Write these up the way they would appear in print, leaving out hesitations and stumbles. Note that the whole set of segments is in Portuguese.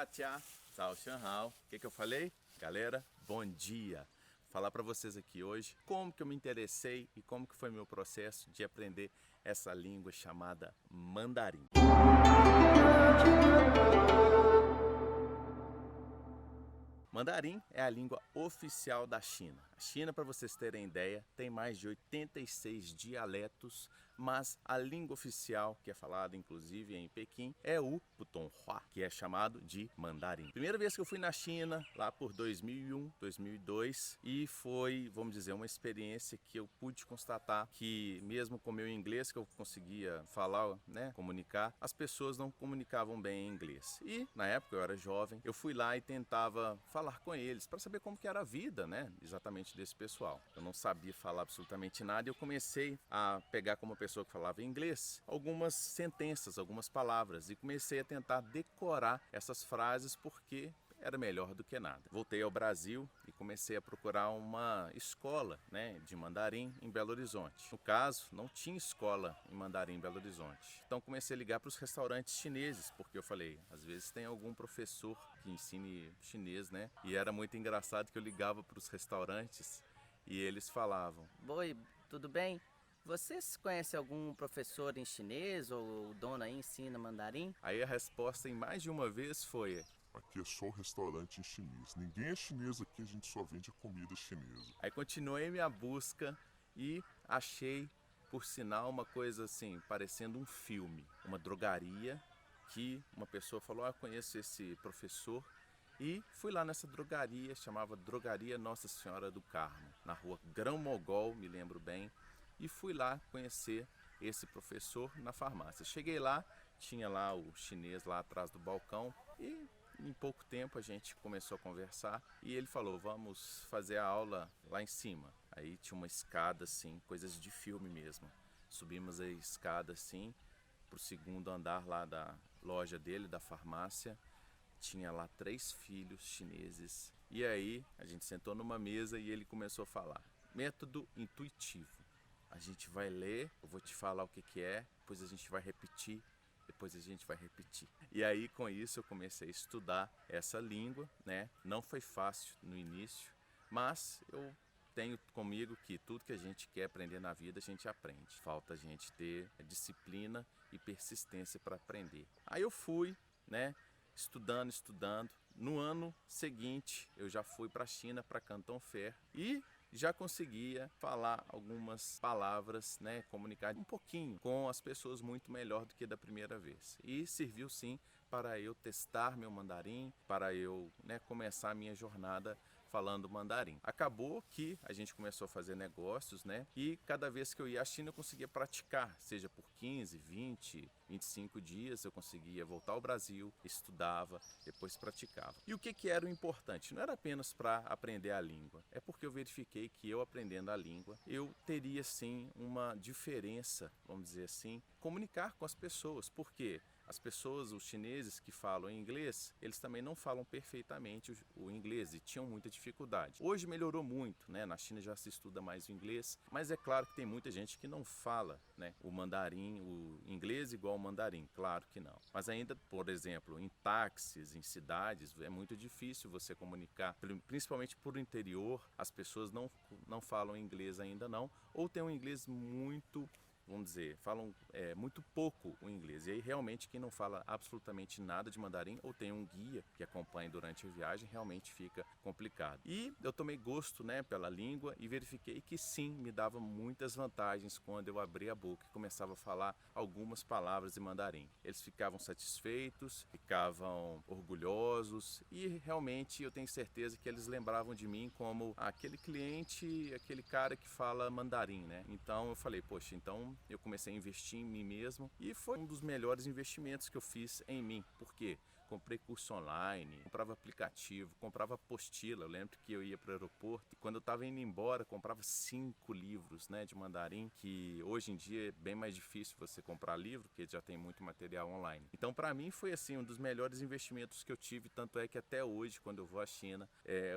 Tchau, Zhao Shanhao. O que eu falei? Galera, bom dia. Vou falar para vocês aqui hoje como que eu me interessei e como que foi meu processo de aprender essa língua chamada mandarim. Mandarim é a língua oficial da China. A China, para vocês terem ideia, tem mais de 86 dialetos, mas a língua oficial, que é falada inclusive em Pequim, é o Putonghua, que é chamado de mandarim. Primeira vez que eu fui na China, lá por 2001, 2002, e foi, vamos dizer, uma experiência que eu pude constatar que mesmo com o meu inglês, que eu conseguia falar, né, comunicar, as pessoas não comunicavam bem em inglês. E na época eu era jovem, eu fui lá e tentava falar com eles para saber como que era a vida, né, exatamente desse pessoal. Eu não sabia falar absolutamente nada e eu comecei a pegar como pessoa que falava inglês algumas sentenças, algumas palavras e comecei a tentar decorar essas frases porque era melhor do que nada. Voltei ao Brasil e comecei a procurar uma escola, né, de mandarim em Belo Horizonte. No caso, não tinha escola em mandarim em Belo Horizonte. Então comecei a ligar para os restaurantes chineses, porque eu falei, às vezes tem algum professor que ensine chinês, né? E era muito engraçado que eu ligava para os restaurantes e eles falavam: Oi, tudo bem? Vocês conhecem algum professor em chinês ou o dono aí ensina mandarim? Aí a resposta em mais de uma vez foi: Aqui é só restaurante em chinês. Ninguém é chinês aqui, a gente só vende comida chinesa. Aí continuei minha busca e achei, por sinal, uma coisa assim, parecendo um filme. Uma drogaria que uma pessoa falou, eu conheço esse professor. E fui lá nessa drogaria, chamava Drogaria Nossa Senhora do Carmo, na rua Grão-Mogol, me lembro bem. E fui lá conhecer esse professor na farmácia. Cheguei lá, tinha lá o chinês lá atrás do balcão e em pouco tempo a gente começou a conversar e ele falou, vamos fazer a aula lá em cima. Aí tinha uma escada assim, coisas de filme mesmo. Subimos a escada assim pro segundo andar lá da loja dele, da farmácia. Tinha lá 3 filhos chineses. E aí a gente sentou numa mesa e ele começou a falar. Método intuitivo. A gente vai ler, eu vou te falar o que que é, depois a gente vai repetir, depois a gente vai repetir. E aí com isso eu comecei a estudar essa língua, né? Não foi fácil no início, mas eu tenho comigo que tudo que a gente quer aprender na vida a gente aprende. Falta a gente ter disciplina e persistência para aprender. Aí eu fui, né? Estudando. No ano seguinte, eu já fui para a China, para Canton Fair, e já conseguia falar algumas palavras, né, comunicar um pouquinho com as pessoas muito melhor do que da primeira vez. E serviu sim para eu testar meu mandarim, para eu, né, começar a minha jornada falando mandarim. Acabou que a gente começou a fazer negócios, né? E cada vez que eu ia à China eu conseguia praticar, seja por 15, 20, 25 dias eu conseguia voltar ao Brasil, estudava, depois praticava. E o que era o importante? Não era apenas para aprender a língua, é porque eu verifiquei que eu aprendendo a língua, eu teria sim uma diferença, vamos dizer assim, comunicar com as pessoas, porque as pessoas, os chineses que falam inglês, eles também não falam perfeitamente o inglês e tinham muita dificuldade. Hoje melhorou muito, né? Na China já se estuda mais o inglês, mas é claro que tem muita gente que não fala, né, o mandarim, o inglês igual ao mandarim, claro que não. Mas ainda, por exemplo, em táxis, em cidades, é muito difícil você comunicar, principalmente por interior, as pessoas não falam inglês ainda não, ou tem um inglês muito, vamos dizer, falam muito pouco o inglês. E aí realmente quem não fala absolutamente nada de mandarim ou tem um guia que acompanha durante a viagem, realmente fica complicado. E eu tomei gosto, né, pela língua e verifiquei que sim, me dava muitas vantagens quando eu abria a boca e começava a falar algumas palavras em mandarim. Eles ficavam satisfeitos, ficavam orgulhosos e realmente eu tenho certeza que eles lembravam de mim como aquele cliente, aquele cara que fala mandarim, né? Então eu falei, poxa, então eu comecei a investir em mim mesmo e foi um dos melhores investimentos que eu fiz em mim. Por quê? Comprei curso online, comprava aplicativo, comprava apostila. Eu lembro que eu ia para o aeroporto e quando eu estava indo embora, comprava 5 livros, né, de mandarim, que hoje em dia é bem mais difícil você comprar livro, porque já tem muito material online. Então, para mim, foi assim um dos melhores investimentos que eu tive, tanto é que até hoje, quando eu vou à China,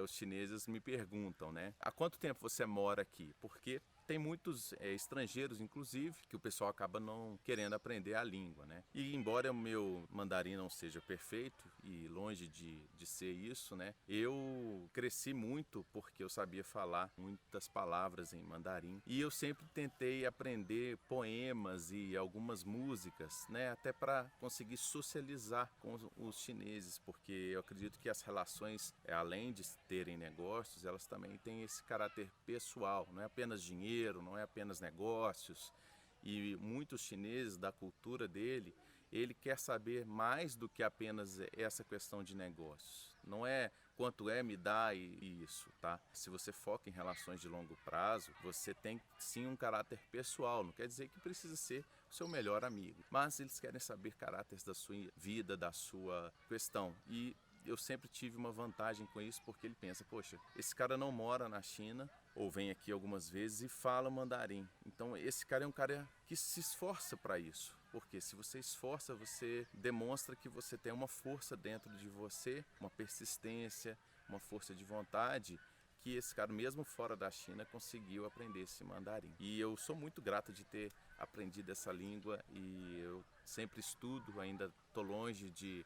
os chineses me perguntam, né, há quanto tempo você mora aqui? Porque tem muitos estrangeiros, inclusive, que o pessoal acaba não querendo aprender a língua, né? E embora o meu mandarim não seja perfeito, e longe de ser isso, né? Eu cresci muito porque eu sabia falar muitas palavras em mandarim. E eu sempre tentei aprender poemas e algumas músicas, né? Até para conseguir socializar com os chineses, porque eu acredito que as relações, além de terem negócios, elas também têm esse caráter pessoal, não é apenas dinheiro, não é apenas negócios. E muitos chineses, da cultura dele, ele quer saber mais do que apenas essa questão de negócios. Não é quanto me dá e isso, tá? Se você foca em relações de longo prazo, você tem sim um caráter pessoal, não quer dizer que precisa ser o seu melhor amigo, mas eles querem saber caráteres da sua vida, da sua questão. E eu sempre tive uma vantagem com isso, porque ele pensa, poxa, esse cara não mora na China, ou vem aqui algumas vezes e fala mandarim. Então esse cara é um cara que se esforça para isso. Porque se você esforça, você demonstra que você tem uma força dentro de você, uma persistência, uma força de vontade, que esse cara, mesmo fora da China, conseguiu aprender esse mandarim. E eu sou muito grato de ter aprendido essa língua e eu sempre estudo, ainda estou longe de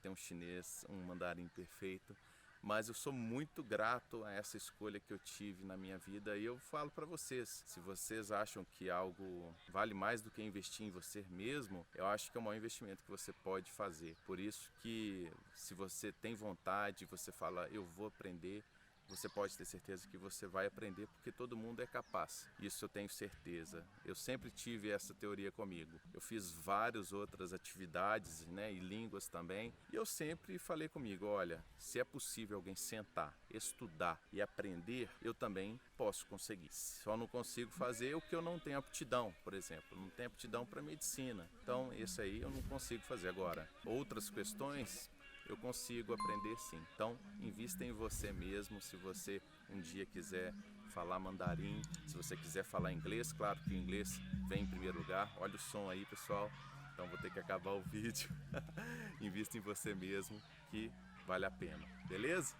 ter um chinês, um mandarim perfeito, mas eu sou muito grato a essa escolha que eu tive na minha vida e eu falo para vocês, se vocês acham que algo vale mais do que investir em você mesmo, eu acho que é o maior investimento que você pode fazer. Por isso que se você tem vontade, você fala, eu vou aprender, você pode ter certeza que você vai aprender, porque todo mundo é capaz. Isso eu tenho certeza. Eu sempre tive essa teoria comigo. Eu fiz várias outras atividades, né, e línguas também. E eu sempre falei comigo, olha, se é possível alguém sentar, estudar e aprender, eu também posso conseguir. Só não consigo fazer o que eu não tenho aptidão, por exemplo. Eu não tenho aptidão para medicina. Então, esse aí eu não consigo fazer. Agora, outras questões eu consigo aprender sim. Então, invista em você mesmo. Se você um dia quiser falar mandarim, se você quiser falar inglês, claro que o inglês vem em primeiro lugar. Olha o som aí, pessoal. Então, vou ter que acabar o vídeo. Invista em você mesmo, que vale a pena. Beleza?